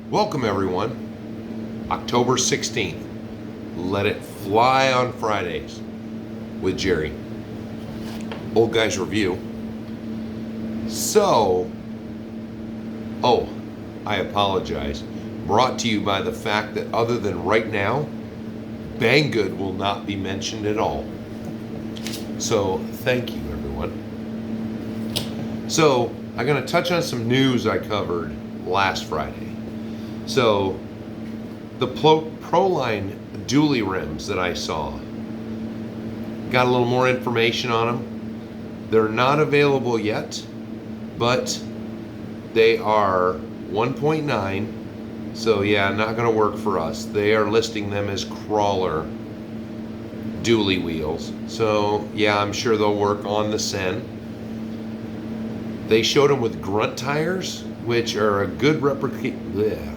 Welcome everyone. October 16th. Let it fly on Fridays with Gerry. Old Guys Review. So, I apologize. Brought to you by the fact that other than right now, Banggood will not be mentioned at all. So, thank you everyone. So, I'm going to touch on some news I covered last Friday. So, the Proline dually rims that I saw, got a little more information on them. They're not available yet, but they are 1.9, so yeah, not going to work for us. They are listing them as crawler dually wheels, so yeah, I'm sure they'll work on the Sen. They showed them with grunt tires, which are a good replication.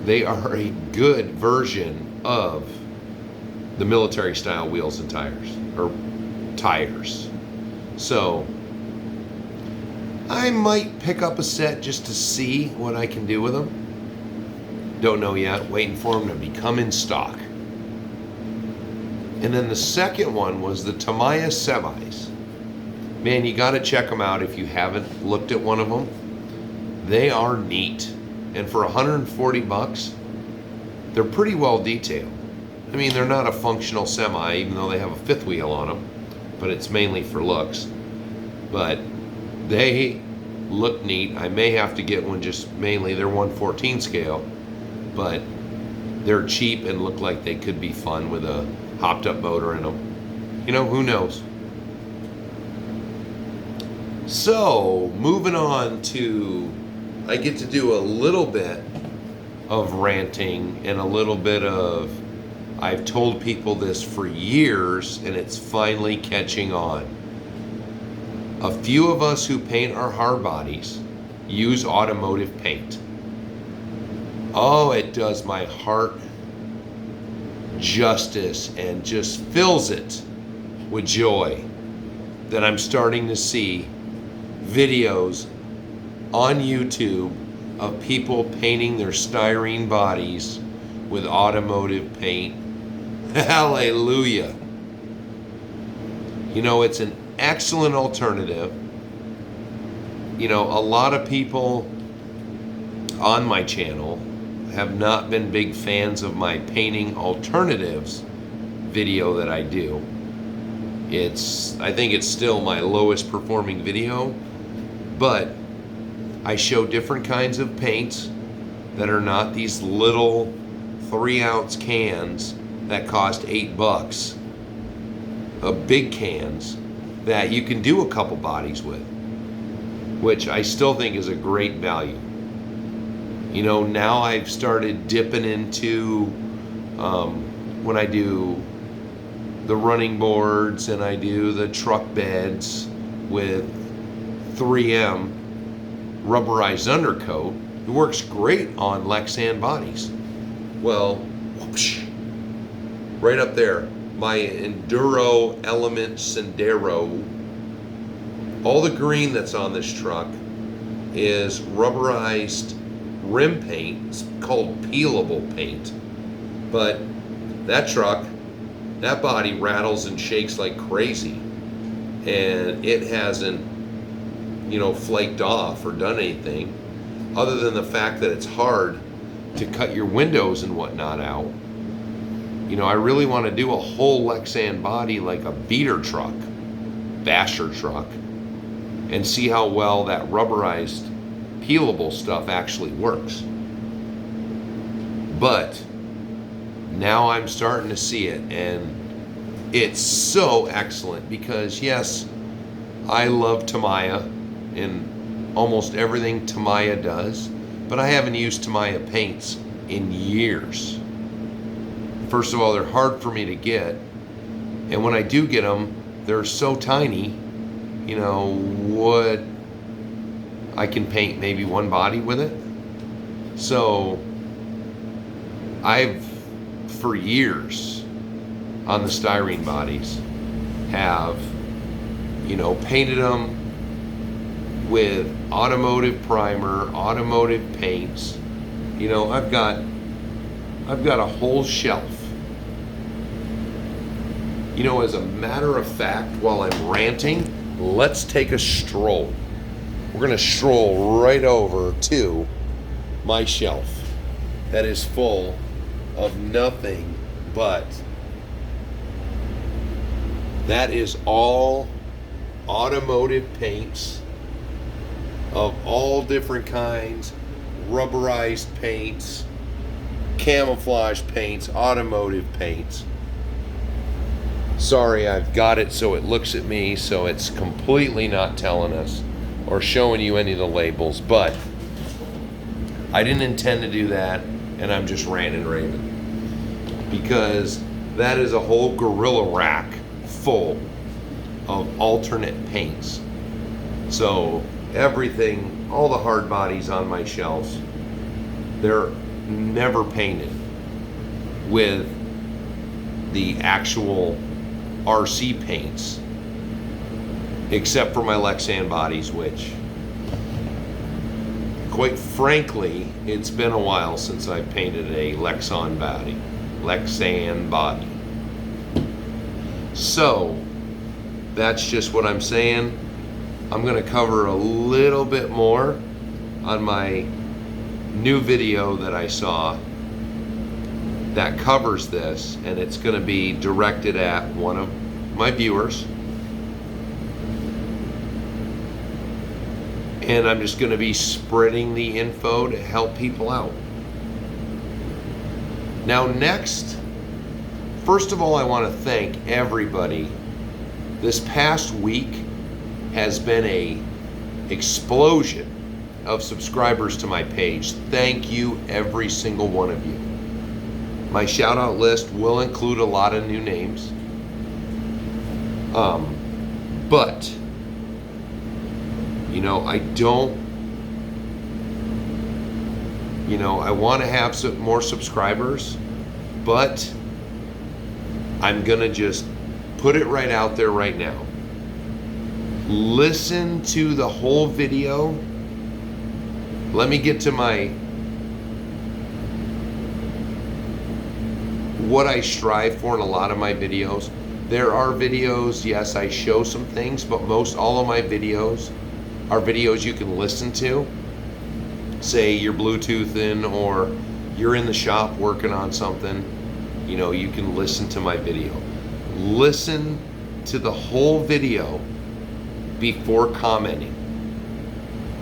They are a good version of the military style wheels and tires. So I might pick up a set just to see what I can do with them. Don't know yet, waiting for them to become in stock. And then the second one was the Tamiya semis. Man, you got to check them out if you haven't looked at one of them. They are neat. And for $140, they're pretty well detailed. I mean, they're not a functional semi, even though they have a fifth wheel on them, but it's mainly for looks. But they look neat. I may have to get one, just mainly they're 1/14 scale, but they're cheap and look like they could be fun with a hopped up motor in them. You know, who knows? So, moving on to, I get to do a little bit of ranting and a little bit of, I've told people this for years and it's finally catching on. A few of us who paint our hard bodies use automotive paint. Oh, it does my heart justice and just fills it with joy that I'm starting to see videos on YouTube of people painting their styrene bodies with automotive paint. Hallelujah. You know, it's an excellent alternative. You know, a lot of people on my channel have not been big fans of my painting alternatives video that I do. I think it's still my lowest performing video, but I show different kinds of paints that are not these little 3-ounce cans that cost $8. Big cans that you can do a couple bodies with, which I still think is a great value. You know, now I've started dipping into, when I do the running boards and I do the truck beds with 3M rubberized undercoat. It works great on Lexan bodies. Well, whoosh, right up there, my Enduro Element Sendero. All the green that's on this truck is rubberized rim paint. It's called peelable paint. But that truck, that body rattles and shakes like crazy. And it hasn't, you know, flaked off or done anything other than the fact that it's hard to cut your windows and whatnot out. You know, I really want to do a whole Lexan body like a beater truck, basher truck, and see how well that rubberized peelable stuff actually works. But now I'm starting to see it, and it's so excellent because yes, I love Tamiya and almost everything Tamiya does, but I haven't used Tamiya paints in years. First of all, they're hard for me to get, and when I do get them, they're so tiny, you know, what I can paint maybe one body with it. So I've, for years on the styrene bodies, have, you know, painted them with automotive primer, automotive paints. You know, I've got a whole shelf. You know, as a matter of fact, while I'm ranting, let's take a stroll. We're going to stroll right over to my shelf that is full of nothing but that is all automotive paints of all different kinds, rubberized paints, camouflage paints, automotive paints. Sorry, I've got it so it looks at me, so it's completely not telling us or showing you any of the labels, but I didn't intend to do that, and I'm just ranting and raving. Because that is a whole gorilla rack full of alternate paints. So everything, all the hard bodies on my shelves, they're never painted with the actual RC paints, except for my Lexan bodies, which, quite frankly, it's been a while since I painted a Lexan body. So that's just what I'm saying. I'm going to cover a little bit more on my new video that I saw that covers this, and it's going to be directed at one of my viewers. And I'm just going to be spreading the info to help people out. Now next, first of all, I want to thank everybody. This past week has been a explosion of subscribers to my page. Thank you, every single one of you. My shout out list will include a lot of new names. But you know, I want to have some more subscribers, but I'm going to just put it right out there right now. Listen to the whole video. Let me get to what I strive for in a lot of my videos. There are videos, yes, I show some things, but most all of my videos are videos you can listen to. Say you're Bluetoothing or you're in the shop working on something, you know, you can listen to my video. Listen to the whole video before commenting.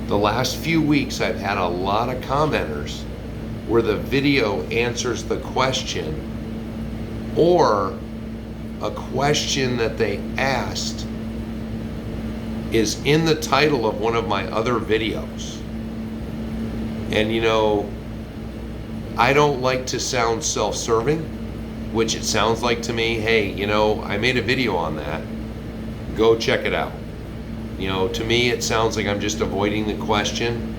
The last few weeks I've had a lot of commenters where the video answers the question, or a question that they asked is in the title of one of my other videos. And you know, I don't like to sound self-serving, which it sounds like to me. Hey, you know, I made a video on that. Go check it out. You know, to me it sounds like I'm just avoiding the question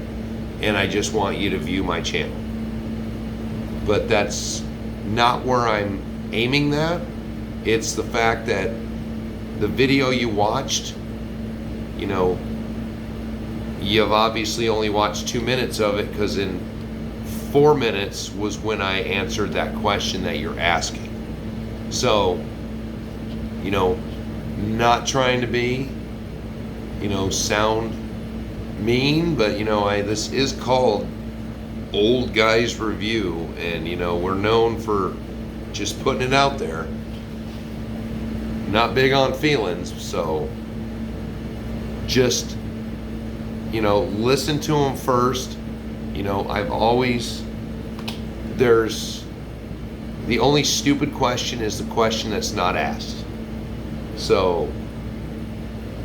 and I just want you to view my channel. But that's not where I'm aiming that. It's the fact that the video you watched, you know, you've obviously only watched 2 minutes of it, because in 4 minutes was when I answered that question that you're asking. So, you know, not trying to be, you know, sound mean, but you know, this is called Old Guys Review, and you know, we're known for just putting it out there. Not big on feelings, so just, you know, listen to them first. You know, the only stupid question is the question that's not asked. So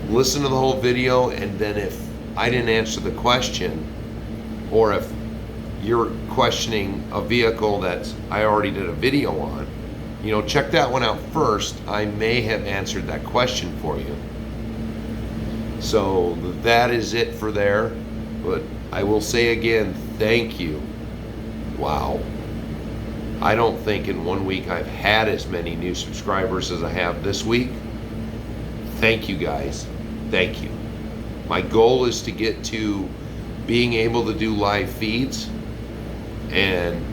listen to the whole video, and then if I didn't answer the question, or if you're questioning a vehicle that I already did a video on, you know, check that one out first. I may have answered that question for you. So that is it for there. But I will say again, thank you. Wow. I don't think in 1 week I've had as many new subscribers as I have this week. Thank you guys. Thank you. My goal is to get to being able to do live feeds, and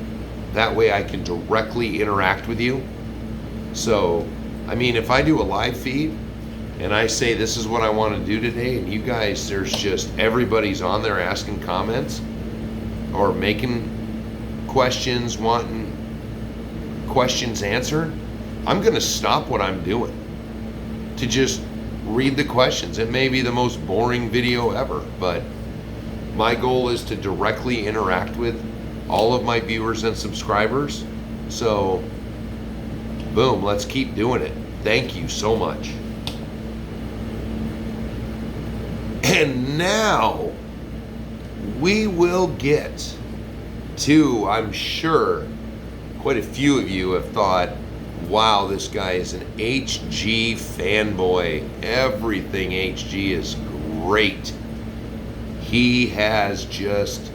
that way I can directly interact with you. So, I mean, if I do a live feed and I say this is what I want to do today, and you guys, there's just everybody's on there asking comments or making questions, wanting questions answered, I'm going to stop what I'm doing to just read the questions. It may be the most boring video ever, but my goal is to directly interact with all of my viewers and subscribers. So, boom, let's keep doing it. Thank you so much. And now we will get to, I'm sure, quite a few of you have thought, wow, this guy is an HG fanboy. Everything HG is great. He has just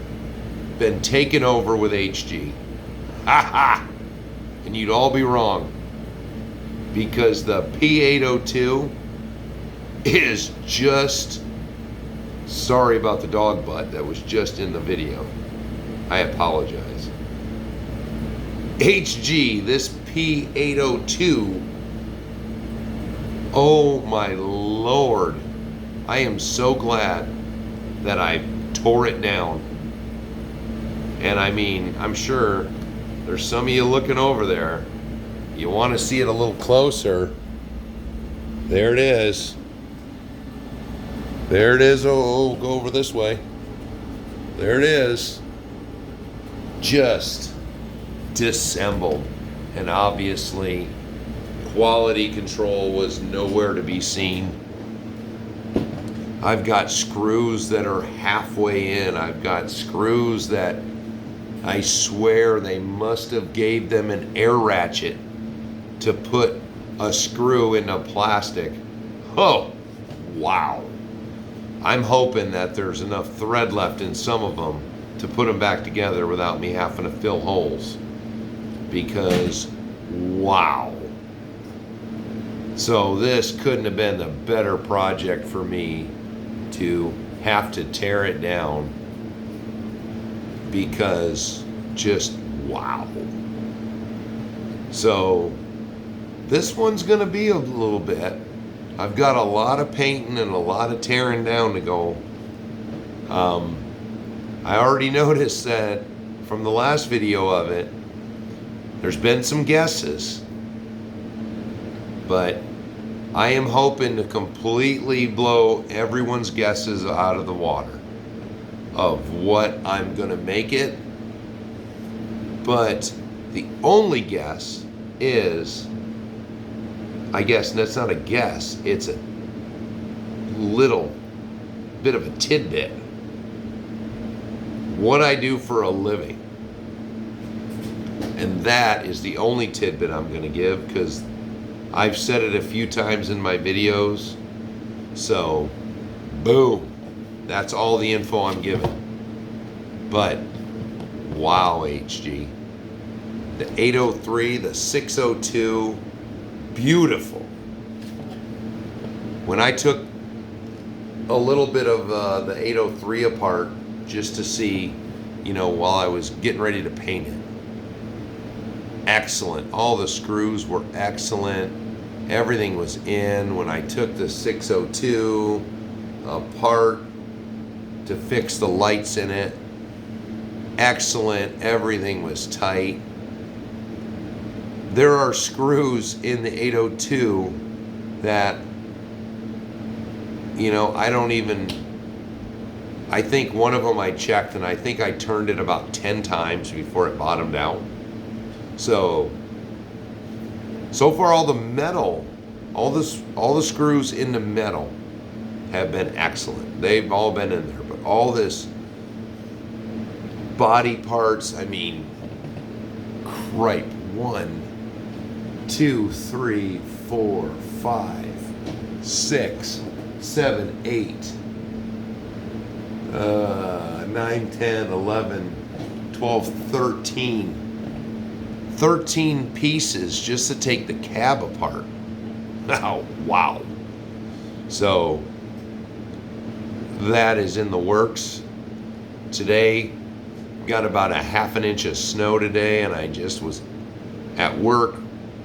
been taken over with HG. Ha ha! And you'd all be wrong, because the P802 is just, sorry about the dog butt that was just in the video. I apologize. HG, this P802, oh my Lord, I am so glad that I tore it down. And I mean, I'm sure there's some of you looking over there. You want to see it a little closer. There it is. There it is. Oh, go over this way. There it is. Just disassembled. And obviously, quality control was nowhere to be seen. I've got screws that are halfway in. I've got screws that I swear they must have gave them an air ratchet to put a screw into plastic. Oh, wow. I'm hoping that there's enough thread left in some of them to put them back together without me having to fill holes. Because, wow. So this couldn't have been the better project for me to have to tear it down, because just wow. So this one's going to be a little bit. I've got a lot of painting and a lot of tearing down to go. I already noticed that from the last video of it, there's been some guesses, but I am hoping to completely blow everyone's guesses out of the water of what I'm going to make it. But the only guess is, I guess that's not a guess, it's a little bit of a tidbit. What I do for a living. And that is the only tidbit I'm going to give, because I've said it a few times in my videos. So, boom. That's all the info I'm giving. But, wow, HG. The 803, the 602, beautiful. When I took a little bit of the 803 apart just to see, you know, while I was getting ready to paint it, excellent. All the screws were excellent. Everything was in. When I took the 602 apart to fix the lights in it, excellent. Everything was tight. There are screws in the 802 that, you know, I think one of them I checked, and I think I turned it about 10 times before it bottomed out. So far all the metal, all the screws in the metal have been excellent. They've all been in there, but all this body parts, I mean, cripe. 1, 2, 3, 4, 5, 6, 7, 8, 9, 10, 11, 12, 13. 13 pieces just to take the cab apart. Oh, wow. So, that is in the works. Today, got about a half an inch of snow today, and I just was at work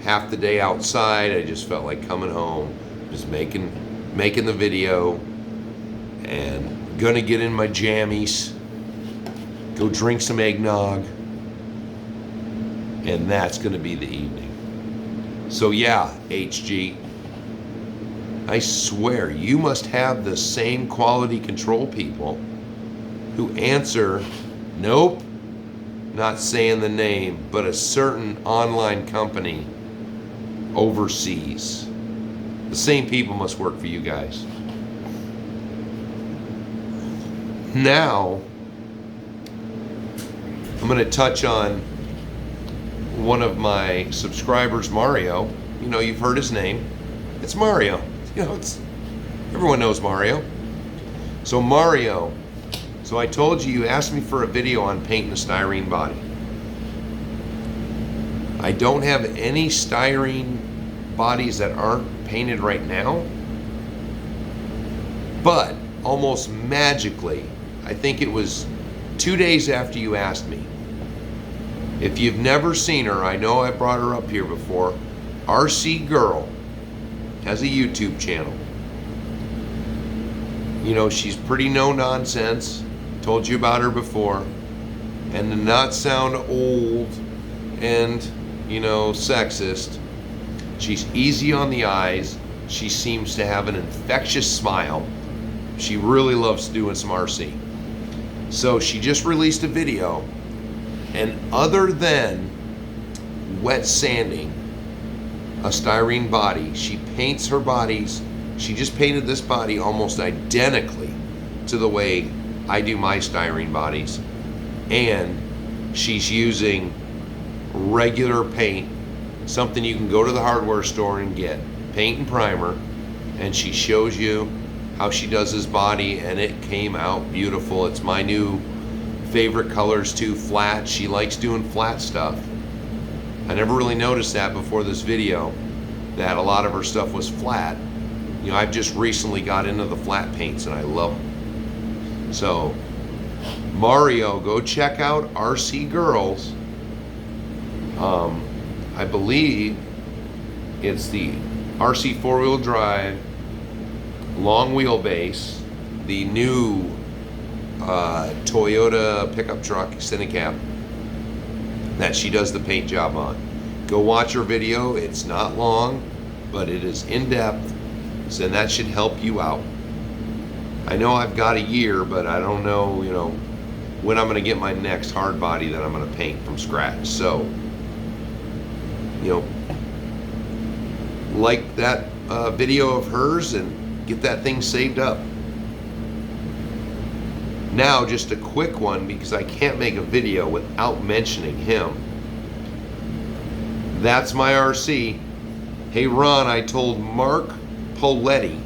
half the day outside. I just felt like coming home, just making the video, and gonna get in my jammies, go drink some eggnog, and that's gonna be the evening. So yeah, HG, I swear you must have the same quality control people who answer, nope, not saying the name, but a certain online company overseas. The same people must work for you guys. Now, I'm going to touch on one of my subscribers, Mario. You know, you've heard his name. It's Mario. You know, everyone knows Mario. So Mario, so I told you asked me for a video on painting a styrene body. I don't have any styrene bodies that aren't painted right now, but almost magically, I think it was 2 days after you asked me. If you've never seen her, I know I brought her up here before. RC Girl has a YouTube channel. You know, she's pretty no nonsense. Told you about her before. And to not sound old and, you know, sexist, she's easy on the eyes. She seems to have an infectious smile. She really loves doing some RC. So she just released a video, and other than wet sanding a styrene body, she paints her bodies. She just painted this body almost identically to the way I do my styrene bodies, and she's using regular paint, something you can go to the hardware store and get, paint and primer, and she shows you how she does his body, and it came out beautiful. It's my new favorite colors too, flat. She likes doing flat stuff. I never really noticed that before this video, that a lot of her stuff was flat. You know, I've just recently got into the flat paints and I love them. So Mario, go check out RC Girls. I believe it's the RC four-wheel drive, long wheelbase, the new Toyota pickup truck extended cab that she does the paint job on. Go watch her video. It's not long, but it is in depth, so that should help you out. I know I've got a year, but I don't know, you know, when I'm going to get my next hard body that I'm going to paint from scratch. So, you know, like that video of hers and get that thing saved up. Now, just a quick one, because I can't make a video without mentioning him. That's my RC. Hey Ron, I told Mark Poletti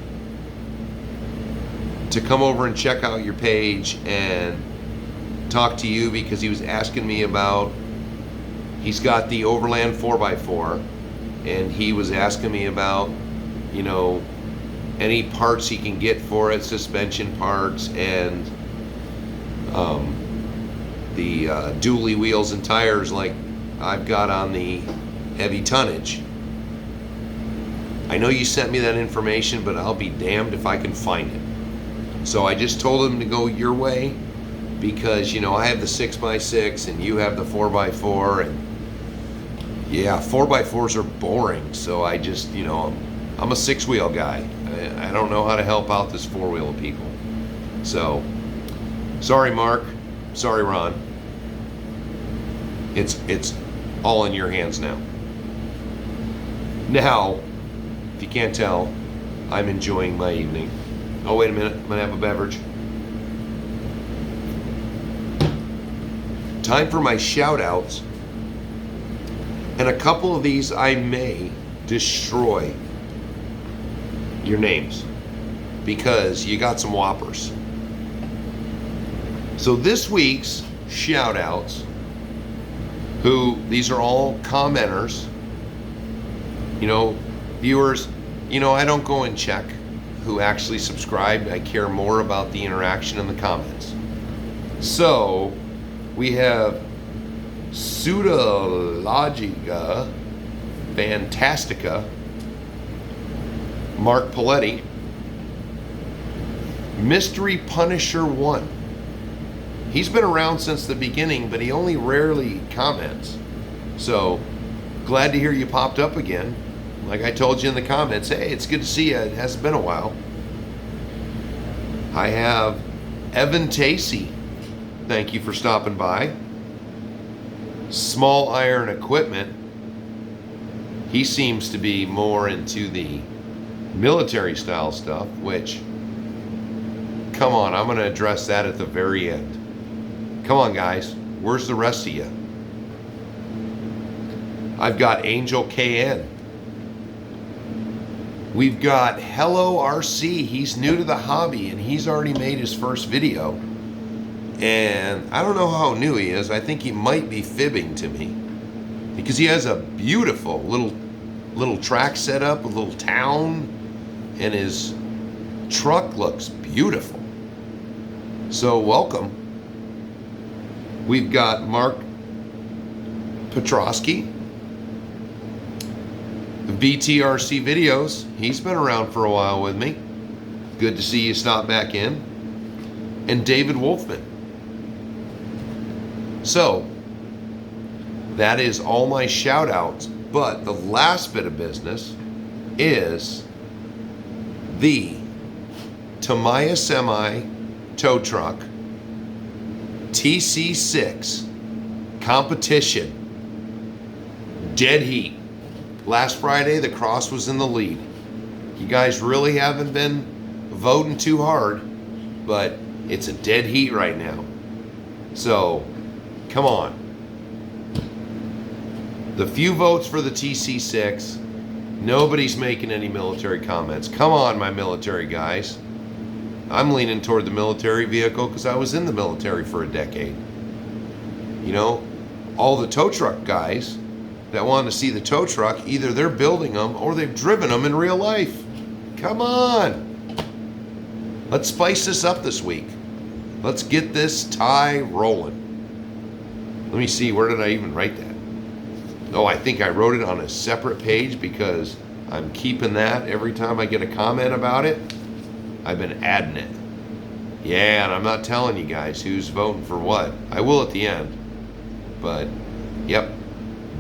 to come over and check out your page and talk to you, because he was asking me about, he's got the Overland 4x4, and he was asking me about, you know, any parts he can get for it, suspension parts, and the dually wheels and tires like I've got on the heavy tonnage. I know you sent me that information, but I'll be damned if I can find it. So I just told him to go your way, because, you know, I have the 6x6 and you have the 4x4, and yeah, 4x4s are boring. So I just, you know, I'm a six-wheel guy. I don't know how to help out this four-wheel people. So, sorry, Mark. Sorry, Ron. It's all in your hands now. Now, if you can't tell, I'm enjoying my evening. Oh, wait a minute. I'm going to have a beverage. Time for my shout-outs. And a couple of these I may destroy your names, because you got some whoppers. So this week's shout-outs, these are all commenters, you know, viewers. You know, I don't go and check who actually subscribed. I care more about the interaction in the comments. So we have Pseudologica Fantastica, Mark Paletti, Mystery Punisher 1. He's been around since the beginning, but he only rarely comments. So glad to hear you popped up again. Like I told you in the comments, hey, it's good to see you. It hasn't been a while. I have Evan Tacey. Thank you for stopping by. Small Iron Equipment. He seems to be more into the military style stuff, which, come on, I'm going to address that at the very end. Come on, guys. Where's the rest of you? I've got Angel KN. We've got Hello RC. He's new to the hobby and he's already made his first video. And I don't know how new he is. I think he might be fibbing to me, because he has a beautiful little track set up, a little town, and his truck looks beautiful. So welcome. We've got Mark Petrosky, the BTRC videos. He's been around for a while with me. Good to see you stop back in. And David Wolfman. So that is all my shout outs. But the last bit of business is the Tamiya Semi tow truck TC6 competition dead heat. Last Friday, the Cross was in the lead. You guys really haven't been voting too hard, but it's a dead heat right now. So, come on. The few votes for the TC6, nobody's making any military comments. Come on, my military guys. I'm leaning toward the military vehicle because I was in the military for a decade. You know, all the tow truck guys that want to see the tow truck, either they're building them or they've driven them in real life. Come on. Let's spice this up this week. Let's get this tie rolling. Let me see, where did I even write that? Oh, I think I wrote it on a separate page because I'm keeping that every time I get a comment about it. I've been adding it. Yeah, and I'm not telling you guys who's voting for what. I will at the end. But, yep,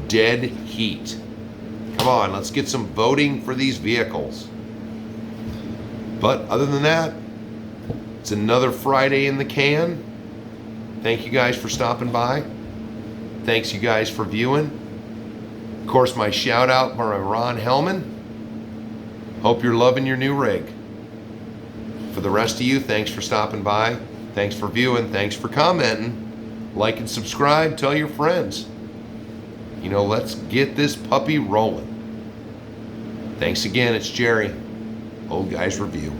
dead heat. Come on, let's get some voting for these vehicles. But other than that, it's another Friday in the can. Thank you guys for stopping by. Thanks you guys for viewing. Of course, my shout out by Ron Hellman. Hope you're loving your new rig. For the rest of you, thanks for stopping by. Thanks for viewing. Thanks for commenting. Like and subscribe. Tell your friends. You know, let's get this puppy rolling. Thanks again. It's Gerry. Old Guys Review.